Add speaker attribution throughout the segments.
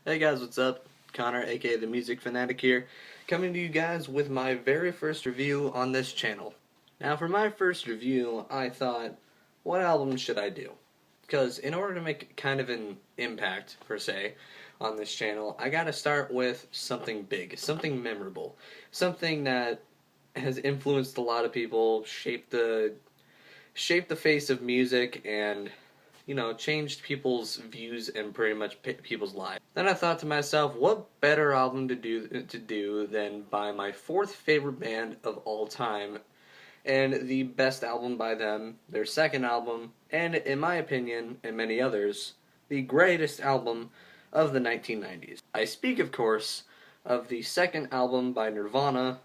Speaker 1: Hey guys, what's up? Connor, aka the Music Fanatic here, coming to you guys with my very first review on this channel. Now for my first review, I thought, what album should I do? Because in order to make kind of an impact, per se, on this channel, I gotta start with something big, something memorable, something that has influenced a lot of people, shaped the face of music, and changed people's views and pretty much people's lives. Then I thought to myself, what better album to do than by my fourth favorite band of all time, and the best album by them, their second album, and in my opinion, and many others, the greatest album of the 1990s. I speak, of course, of the second album by Nirvana,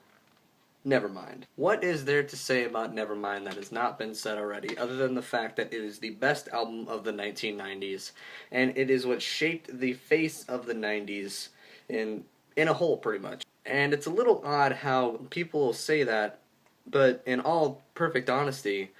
Speaker 1: Nevermind. What is there to say about Nevermind that has not been said already, other than the fact that it is the best album of the 1990s, and it is what shaped the face of the 90s in a whole, pretty much. And it's a little odd how people say that, but in all perfect honesty,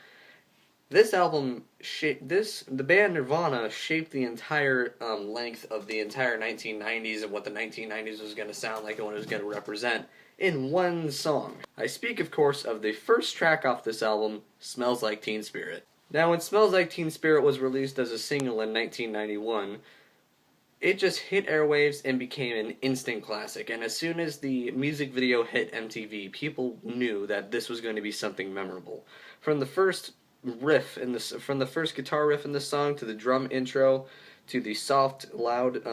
Speaker 1: this album the band Nirvana shaped the entire length of the entire 1990s and what the 1990s was going to sound like and what it was going to represent in one song. I speak, of course, of the first track off this album, Smells Like Teen Spirit. Now, when Smells Like Teen Spirit was released as a single in 1991, it just hit airwaves and became an instant classic. And as soon as the music video hit MTV, people knew that this was going to be something memorable. From the first guitar riff in the song to the drum intro to the soft, loud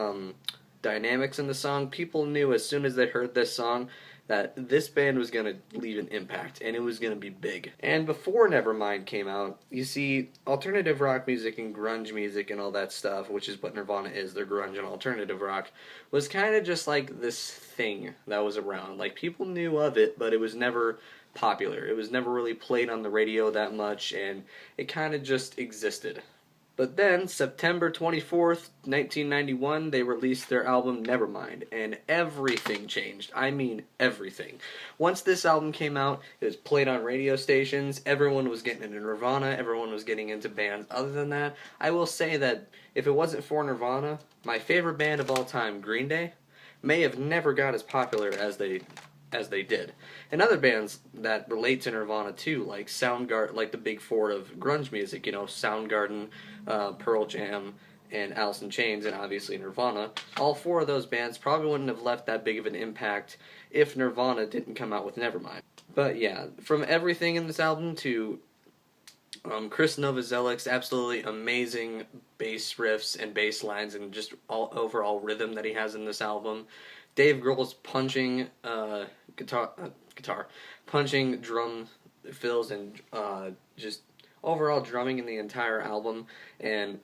Speaker 1: dynamics in the song, people knew as soon as they heard this song that this band was going to leave an impact, and it was going to be big. And before Nevermind came out, you see, alternative rock music and grunge music and all that stuff, which is what Nirvana is, they're grunge and alternative rock, was kind of just like this thing that was around. Like, people knew of it, but it was never popular. It was never really played on the radio that much, and it kind of just existed. But then, September 24th, 1991, they released their album Nevermind, and everything changed. I mean everything. Once this album came out, it was played on radio stations, everyone was getting into Nirvana, everyone was getting into bands. Other than that, I will say that if it wasn't for Nirvana, my favorite band of all time, Green Day, may have never got as popular as they did. And other bands that relate to Nirvana too, like Soundgarden, like the big four of grunge music, Soundgarden, Pearl Jam, and Alice in Chains, and obviously Nirvana. All four of those bands probably wouldn't have left that big of an impact if Nirvana didn't come out with Nevermind. But yeah, from everything in this album to Chris Novozelic's absolutely amazing bass riffs and bass lines and just all overall rhythm that he has in this album. Dave Grohl's punching punching drum fills and just overall drumming in the entire album, and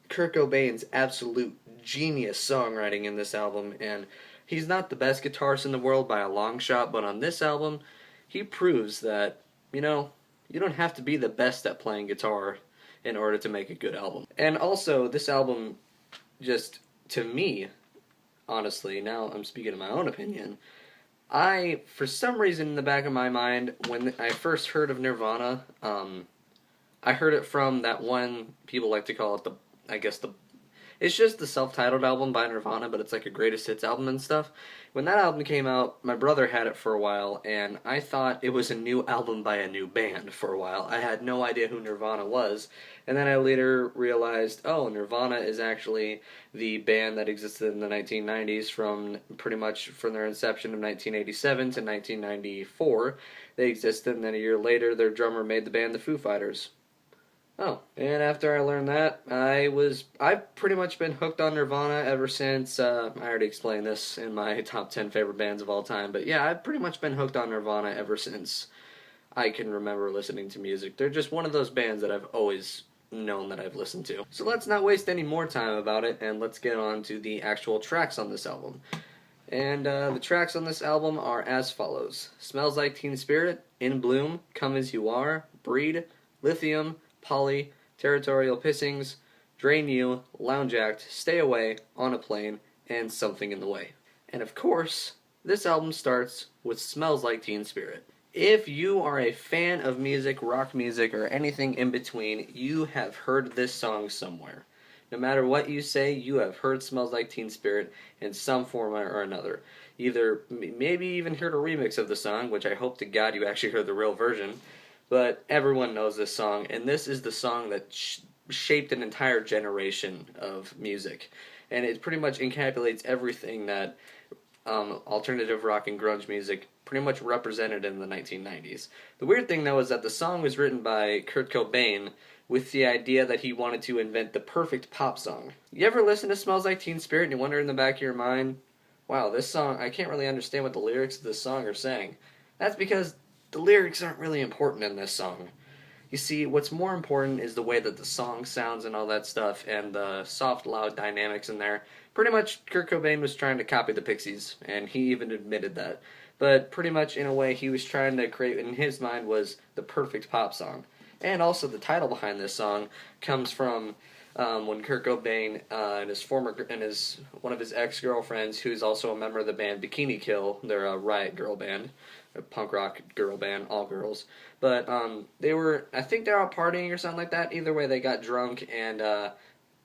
Speaker 1: Kurt Cobain's absolute genius songwriting in this album. And he's not the best guitarist in the world by a long shot, but on this album, he proves that, you don't have to be the best at playing guitar in order to make a good album. And also, this album, just, to me, honestly, now I'm speaking of my own opinion, for some reason in the back of my mind, when I first heard of Nirvana, I heard it from that one, people like to call it it's just the self-titled album by Nirvana, but it's like a greatest hits album and stuff. When that album came out, my brother had it for a while, and I thought it was a new album by a new band for a while. I had no idea who Nirvana was, and then I later realized, oh, Nirvana is actually the band that existed in the 1990s from pretty much from their inception of 1987 to 1994. They existed, and then a year later, their drummer made the band the Foo Fighters. Oh, and after I learned that, I've pretty much been hooked on Nirvana ever since. I already explained this in my top 10 favorite bands of all time, but yeah, I've pretty much been hooked on Nirvana ever since I can remember listening to music. They're just one of those bands that I've always known that I've listened to. So let's not waste any more time about it, and let's get on to the actual tracks on this album. And the tracks on this album are as follows: Smells Like Teen Spirit, In Bloom, Come As You Are, Breed, Lithium, Polly, Territorial Pissings, Drain You, Lounge Act, Stay Away, On a Plane, and Something in the Way. And of course, this album starts with Smells Like Teen Spirit. If you are a fan of music, rock music, or anything in between, you have heard this song somewhere. No matter what you say, you have heard Smells Like Teen Spirit in some form or another. Either, maybe even heard a remix of the song, which I hope to God you actually heard the real version, but everyone knows this song, and this is the song that shaped an entire generation of music. And it pretty much encapsulates everything that alternative rock and grunge music pretty much represented in the 1990s. The weird thing, though, is that the song was written by Kurt Cobain with the idea that he wanted to invent the perfect pop song. You ever listen to Smells Like Teen Spirit and you wonder in the back of your mind, wow, this song, I can't really understand what the lyrics of this song are saying? That's because the lyrics aren't really important in this song. You see, what's more important is the way that the song sounds and all that stuff, and the soft, loud dynamics in there. Pretty much, Kurt Cobain was trying to copy the Pixies, and he even admitted that. But pretty much, in a way, he was trying to create, in his mind, was the perfect pop song. And also, the title behind this song comes from when Kurt Cobain and one of his ex-girlfriends, who's also a member of the band Bikini Kill, they're a riot girl band, a punk rock girl band, all girls. But I think they were out partying or something like that. Either way, they got drunk, and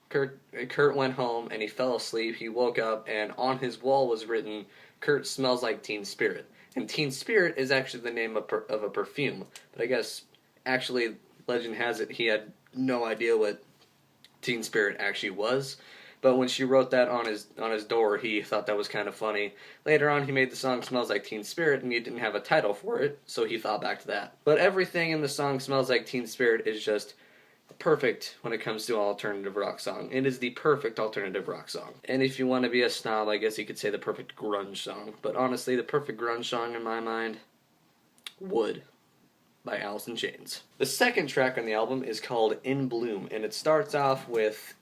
Speaker 1: Kurt went home and he fell asleep. He woke up, and on his wall was written, "Kurt smells like Teen Spirit." And Teen Spirit is actually the name of a perfume. But I guess, actually, legend has it, he had no idea what Teen Spirit actually was. But when she wrote that on his door, he thought that was kind of funny. Later on, he made the song Smells Like Teen Spirit, and he didn't have a title for it, so he thought back to that. But everything in the song Smells Like Teen Spirit is just perfect when it comes to an alternative rock song. It is the perfect alternative rock song. And if you want to be a snob, I guess you could say the perfect grunge song. But honestly, the perfect grunge song in my mind, Would, by Alice in Chains. The second track on the album is called In Bloom, and it starts off with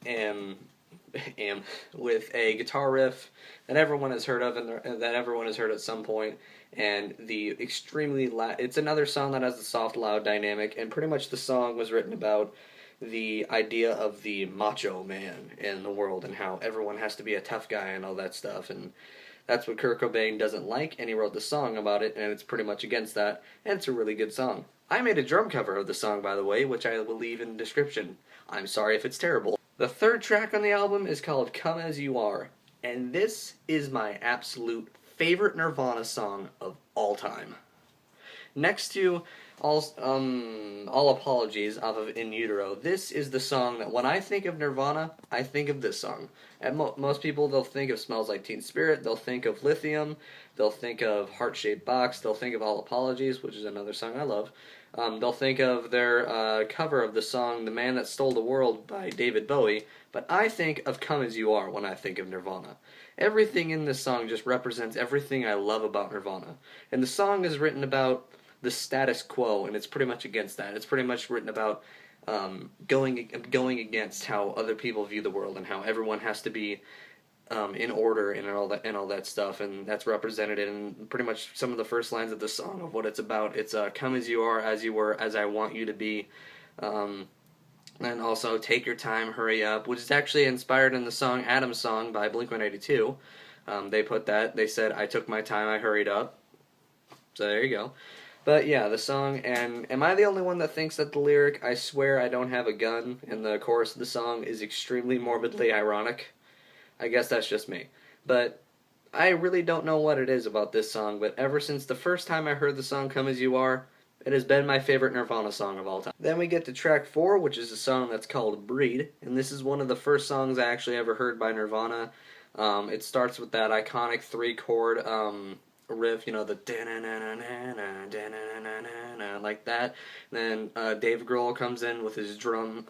Speaker 1: with a guitar riff that everyone has heard of and that everyone has heard at some point, and the extremely it's another song that has the soft, loud dynamic, and pretty much the song was written about the idea of the macho man in the world and how everyone has to be a tough guy and all that stuff, and that's what Kurt Cobain doesn't like, and he wrote the song about it, and it's pretty much against that, and it's a really good song. I made a drum cover of the song, by the way, which I will leave in the description. I'm sorry if it's terrible. The third track on the album is called Come As You Are, and this is my absolute favorite Nirvana song of all time. Next to All Apologies off of In Utero, this is the song that when I think of Nirvana, I think of this song. And most people, they'll think of Smells Like Teen Spirit, they'll think of Lithium, they'll think of Heart-Shaped Box, they'll think of All Apologies, which is another song I love. They'll think of their cover of the song The Man That Stole the World by David Bowie, but I think of Come As You Are when I think of Nirvana. Everything in this song just represents everything I love about Nirvana. And the song is written about the status quo, and it's pretty much against that. It's pretty much written about going against how other people view the world and how everyone has to be in order and all that stuff, and that's represented in pretty much some of the first lines of the song of what it's about. It's come as you are, as you were, as I want you to be, and also take your time, hurry up, which is actually inspired in the song Adam's Song by Blink-182. They said, I took my time, I hurried up. So there you go. But yeah, the song, and am I the only one that thinks that the lyric, I swear I don't have a gun, in the chorus of the song is extremely morbidly ironic? I guess that's just me. But I really don't know what it is about this song, but ever since the first time I heard the song Come As You Are, it has been my favorite Nirvana song of all time. Then we get to track 4, which is a song that's called Breed, and this is one of the first songs I actually ever heard by Nirvana. It starts with that iconic 3-chord riff, you know, the like that. Then Dave Grohl comes in with his drum,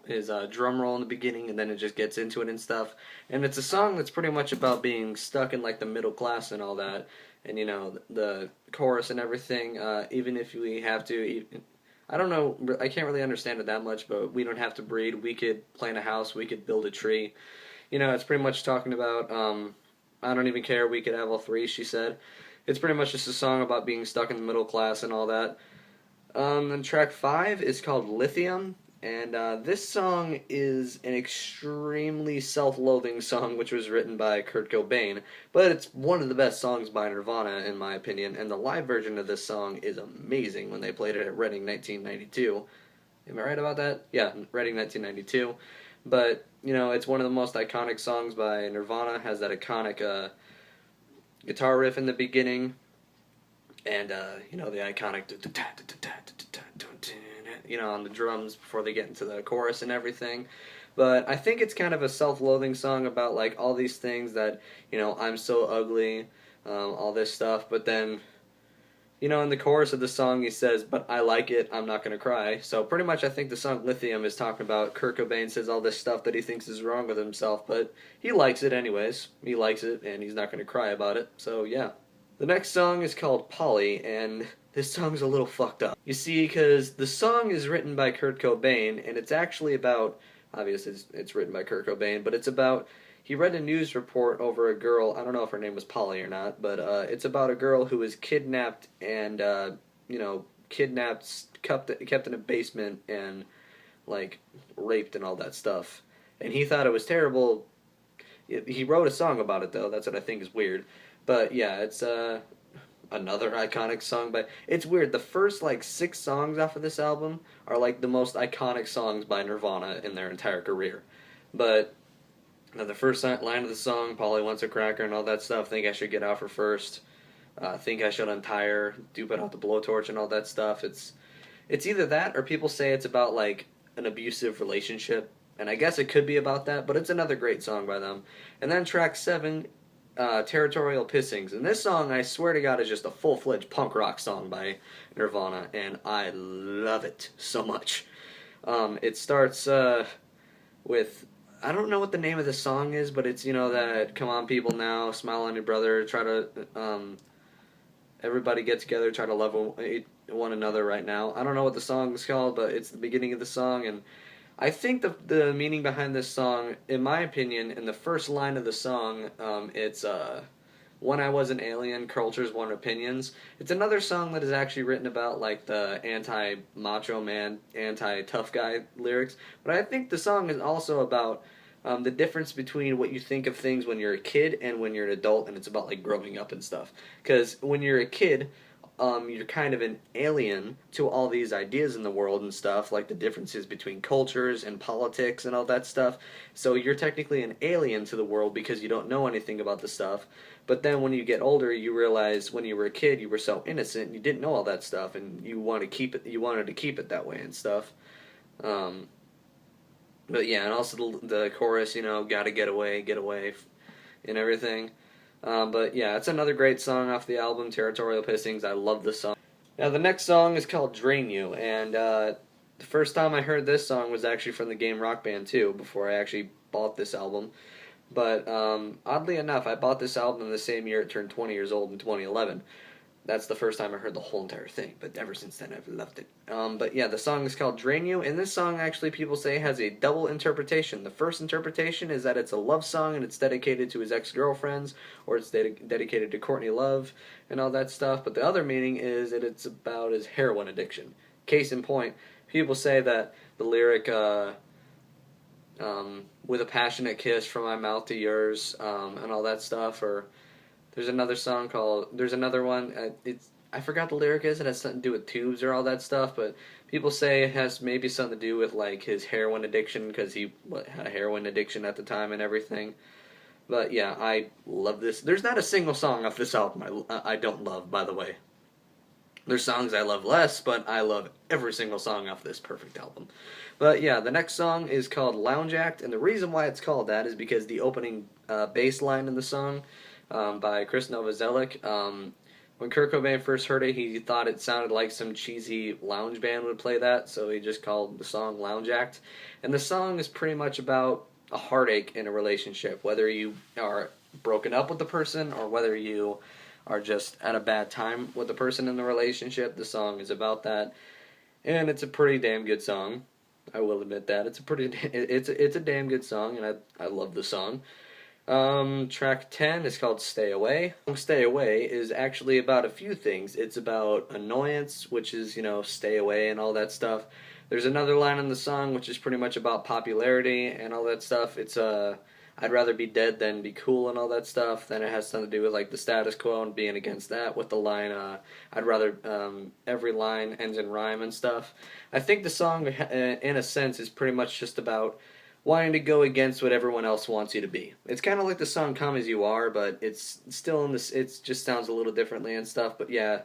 Speaker 1: his drum roll in the beginning, and then it just gets into it and stuff. And it's a song that's pretty much about being stuck in like the middle class and all that. And you know, the chorus and everything. Even if we have to, I don't know, I can't really understand it that much, but we don't have to breed. We could plant a house. We could build a tree. You know, it's pretty much talking about. I don't even care, we could have all three, she said. It's pretty much just a song about being stuck in the middle class and all that. And track 5 is called Lithium, and this song is an extremely self-loathing song which was written by Kurt Cobain, but it's one of the best songs by Nirvana in my opinion, and the live version of this song is amazing when they played it at Reading 1992. Am I right about that? Yeah, Reading 1992. But, you know, it's one of the most iconic songs by Nirvana. It has that iconic guitar riff in the beginning, and you know, the iconic you know, on the drums before they get into the chorus and everything. But I think it's kind of a self-loathing song about like all these things that, you know, I'm so ugly, all this stuff. But then, you know, in the chorus of the song he says, "But I like it, I'm not gonna cry." So pretty much I think the song Lithium is talking about Kurt Cobain says all this stuff that he thinks is wrong with himself, but he likes it anyways. He likes it and he's not gonna cry about it. So yeah. The next song is called Polly, and this song's a little fucked up. You see, because the song is written by Kurt Cobain, and it's actually about, obviously it's written by Kurt Cobain, but it's about, he read a news report over a girl, I don't know if her name was Polly or not, but it's about a girl who was kidnapped and, you know, kept in a basement and, like, raped and all that stuff. And he thought it was terrible. He wrote a song about it, though. That's what I think is weird. But yeah, it's another iconic song. But it's weird. The first like 6 songs off of this album are like the most iconic songs by Nirvana in their entire career. But the first line of the song, "Polly wants a cracker" and all that stuff. "Think I should get off her first." "Think I should untie her." "Do put out the blowtorch" and all that stuff. It's either that or people say it's about like an abusive relationship. And I guess it could be about that, but it's another great song by them. And then track 7, Territorial Pissings. And this song, I swear to God, is just a full-fledged punk rock song by Nirvana, and I love it so much. It starts with, I don't know what the name of the song is, but it's, you know, that "Come on people now, smile on your brother, try to, everybody get together, try to love one another right now." I don't know what the song is called, but it's the beginning of the song, and I think the meaning behind this song, in my opinion, in the first line of the song, it's "When I Was an Alien, Cultures, One Opinions." It's another song that is actually written about like the anti-macho man, anti-tough guy lyrics. But I think the song is also about the difference between what you think of things when you're a kid and when you're an adult, and it's about like growing up and stuff. Because when you're a kid, you're kind of an alien to all these ideas in the world and stuff, like the differences between cultures and politics and all that stuff. So you're technically an alien to the world because you don't know anything about the stuff. But then when you get older, you realize when you were a kid, you were so innocent and you didn't know all that stuff, and you want to keep it. You wanted to keep it that way and stuff. Um, but yeah, and also the chorus, you know, "Gotta get away," and everything. But yeah, it's another great song off the album, Territorial Pissings. I love this song. Now, the next song is called "Drain You," and the first time I heard this song was actually from the game Rock Band 2, before I actually bought this album. But oddly enough, I bought this album in the same year it turned 20 years old in 2011. That's the first time I heard the whole entire thing, but ever since then I've loved it. But yeah, the song is called "Drain You," and this song actually people say has a double interpretation. The first interpretation is that it's a love song and it's dedicated to his ex-girlfriends, or it's dedicated to Courtney Love and all that stuff, but the other meaning is that it's about his heroin addiction. Case in point, people say that the lyric, "With a passionate kiss from my mouth to yours," and all that stuff, or there's another one, I forgot the lyric is, it has something to do with tubes or all that stuff, but people say it has maybe something to do with like his heroin addiction, because he had a heroin addiction at the time and everything. But yeah, I love this. There's not a single song off this album I don't love, by the way. There's songs I love less, but I love every single song off this perfect album. But yeah, the next song is called "Lounge Act," and the reason why it's called that is because the opening bass line in the song, by Chris Novoselic. When Kurt Cobain first heard it, he thought it sounded like some cheesy lounge band would play that, so he just called the song "Lounge Act." And the song is pretty much about a heartache in a relationship, whether you are broken up with the person or whether you are just at a bad time with the person in the relationship. The song is about that, and it's a pretty damn good song. I will admit that it's a damn good song, and I love the song. Track 10 is called "Stay Away." "Stay Away" is actually about a few things. It's about annoyance, which is, you know, stay away and all that stuff. There's another line in the song which is pretty much about popularity and all that stuff. It's "I'd rather be dead than be cool" and all that stuff. Then it has something to do with like the status quo and being against that, with the line "I'd rather," every line ends in rhyme and stuff. I think the song in a sense is pretty much just about wanting to go against what everyone else wants you to be. It's kind of like the song "Come as You Are," but it's still in this. It just sounds a little differently and stuff. But yeah,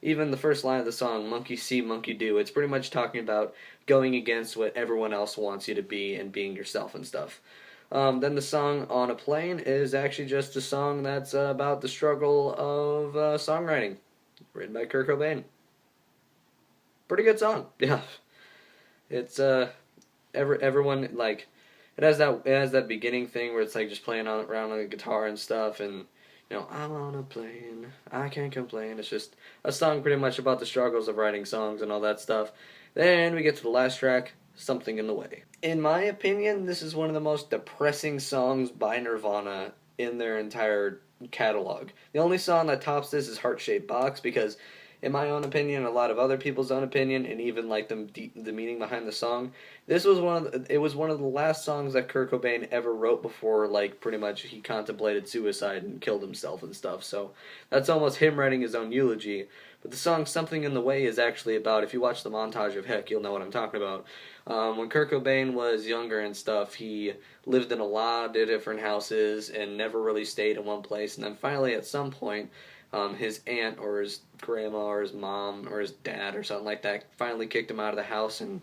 Speaker 1: even the first line of the song, "Monkey see, monkey do," it's pretty much talking about going against what everyone else wants you to be and being yourself and stuff. Then the song "On a Plane" is actually just a song that's about the struggle of songwriting, written by Kurt Cobain. Pretty good song, yeah. It's everyone like it has that beginning thing where it's like just playing around on the guitar and stuff, and I'm on a plane, I can't complain. It's just a song pretty much about the struggles of writing songs and all that stuff. Then we get to the last track, "Something in the Way." In my opinion, this is one of the most depressing songs by Nirvana in their entire catalog. The only song that tops this is "Heart Shaped Box" because, in my own opinion, a lot of other people's own opinion, and even like the meaning behind the song, this was one of the last songs that Kurt Cobain ever wrote before, like, pretty much he contemplated suicide and killed himself and stuff. So that's almost him writing his own eulogy. But the song "Something in the Way" is actually about, if you watch the montage of Heck, you'll know what I'm talking about. When Kurt Cobain was younger and stuff, he lived in a lot of different houses and never really stayed in one place. And then finally, at some point, his aunt or his grandma or his mom or his dad or something like that finally kicked him out of the house, and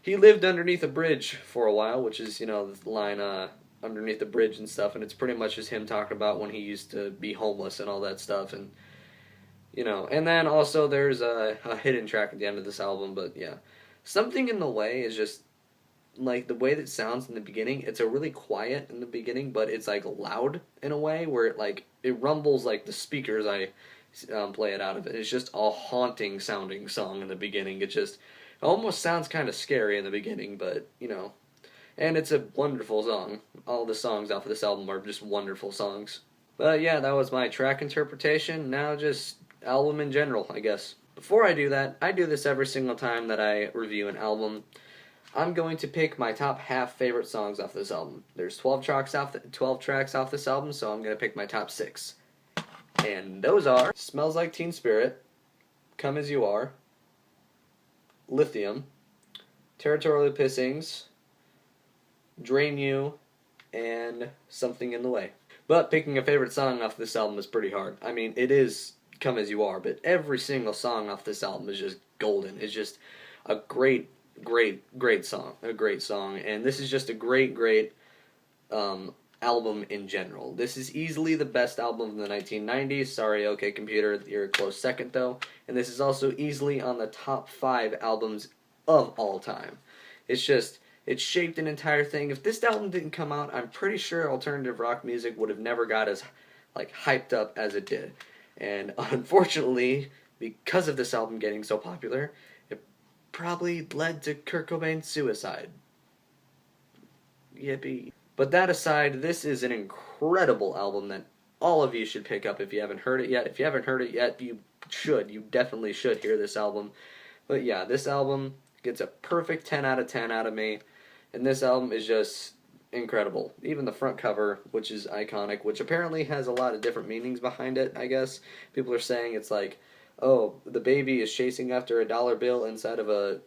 Speaker 1: he lived underneath a bridge for a while, which is, the line underneath the bridge and stuff, and it's pretty much just him talking about when he used to be homeless and all that stuff, and and then also there's a hidden track at the end of this album, but yeah. "Something in the Way" is just, like, the way that it sounds in the beginning. It's a really quiet in the beginning, but it's like loud in a way where it rumbles like the speakers I play it out of it. It's just a haunting sounding song in the beginning. It almost sounds kind of scary in the beginning, but and it's a wonderful song. All the songs off of this album are just wonderful songs. But yeah, that was my track interpretation. Now just album in general, I guess. Before I do that, I do this every single time that I review an album. I'm going to pick my top half favorite songs off this album. There's 12 tracks off this album, so I'm going to pick my top 6. And those are "Smells Like Teen Spirit," "Come As You Are," "Lithium," "Territorial Pissings," "Drain You," and "Something in the Way." But picking a favorite song off this album is pretty hard. I mean, it is "Come As You Are," but every single song off this album is just golden. It's just a great song. A great song. And this is just a great album in general. This is easily the best album of the 1990s. Sorry, OK Computer, you're a close second though. And this is also easily on the top 5 albums of all time. It shaped an entire thing. If this album didn't come out, I'm pretty sure alternative rock music would have never got as hyped up as it did. And unfortunately, because of this album getting so popular, it probably led to Kurt Cobain's suicide. Yippee. But that aside, this is an incredible album that all of you should pick up if you haven't heard it yet. If you haven't heard it yet, you should. You definitely should hear this album. But yeah, this album gets a perfect 10 out of 10 out of me. And this album is just incredible. Even the front cover, which is iconic, which apparently has a lot of different meanings behind it, I guess. People are saying it's like, oh, the baby is chasing after a dollar bill inside of a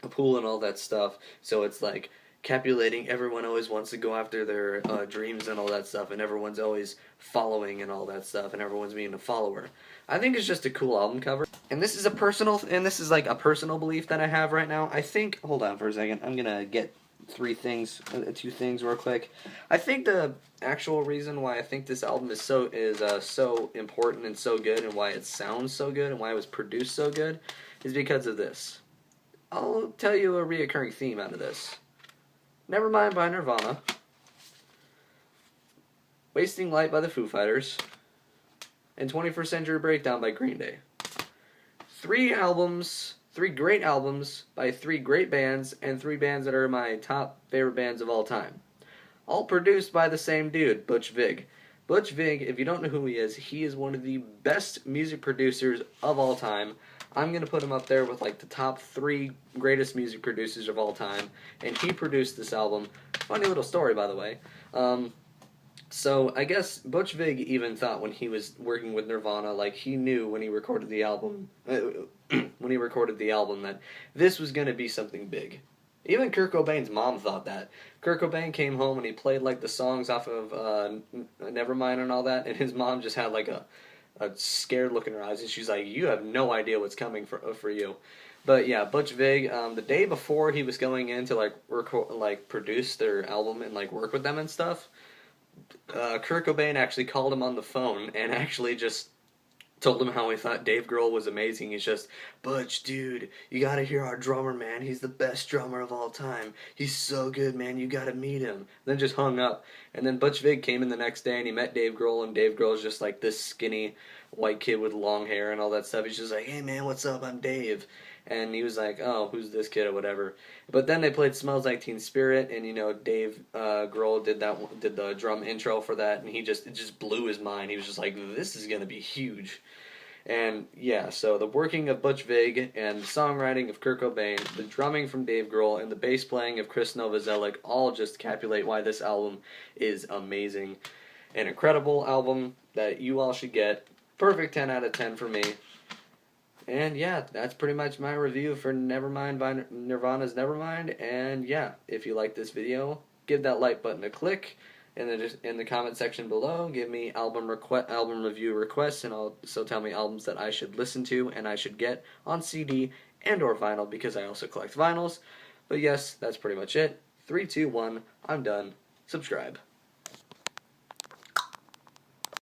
Speaker 1: pool and all that stuff. So it's like capulating, everyone always wants to go after their dreams and all that stuff, and everyone's always following and all that stuff, and everyone's being a follower. I think it's just a cool album cover. And this is a personal belief that I have right now. I think, hold on for a second, I'm gonna get two things real quick. I think the actual reason why I think this album is so important and so good, and why it sounds so good, and why it was produced so good, is because of this. I'll tell you a reoccurring theme out of this. Nevermind by Nirvana, Wasting Light by the Foo Fighters, and 21st Century Breakdown by Green Day. 3 great albums by 3 great bands, and 3 bands that are my top favorite bands of all time. All produced by the same dude, Butch Vig. Butch Vig, if you don't know who he is one of the best music producers of all time. I'm going to put him up there with the top 3 greatest music producers of all time, and he produced this album. Funny little story, by the way. So I guess Butch Vig even thought when he was working with Nirvana, he knew when he recorded the album, that this was going to be something big. Even Kurt Cobain's mom thought that. Kurt Cobain came home and he played like the songs off of Nevermind and all that, and his mom just had like a scared look in her eyes, and she's like, "You have no idea what's coming for you." But yeah, Butch Vig. The day before he was going in to like produce their album and like work with them and stuff, Kurt Cobain actually called him on the phone and actually just told him how he thought Dave Grohl was amazing. He's just, Butch, dude, you gotta hear our drummer, man. He's the best drummer of all time. He's so good, man. You gotta meet him. Then just hung up. And then Butch Vig came in the next day and he met Dave Grohl, and Dave Grohl's just like this skinny white kid with long hair and all that stuff. He's just like, hey, man, what's up? I'm Dave. And he was like, oh, who's this kid or whatever. But then they played Smells Like Teen Spirit, and Dave Grohl did the drum intro for that, and it just blew his mind. He was just like, this is gonna be huge. And yeah, so the working of Butch Vig and the songwriting of Kurt Cobain, the drumming from Dave Grohl, and the bass playing of Chris Novoselic all just capulate why this album is amazing. An incredible album that you all should get. Perfect 10 out of 10 for me. And yeah, that's pretty much my review for Nevermind by Nirvana's Nevermind. And yeah, if you like this video, give that like button a click. In the comment section below, give me album review requests, and also tell me albums that I should listen to and I should get on CD and or vinyl, because I also collect vinyls. But yes, that's pretty much it. 3, 2, 1, I'm done. Subscribe.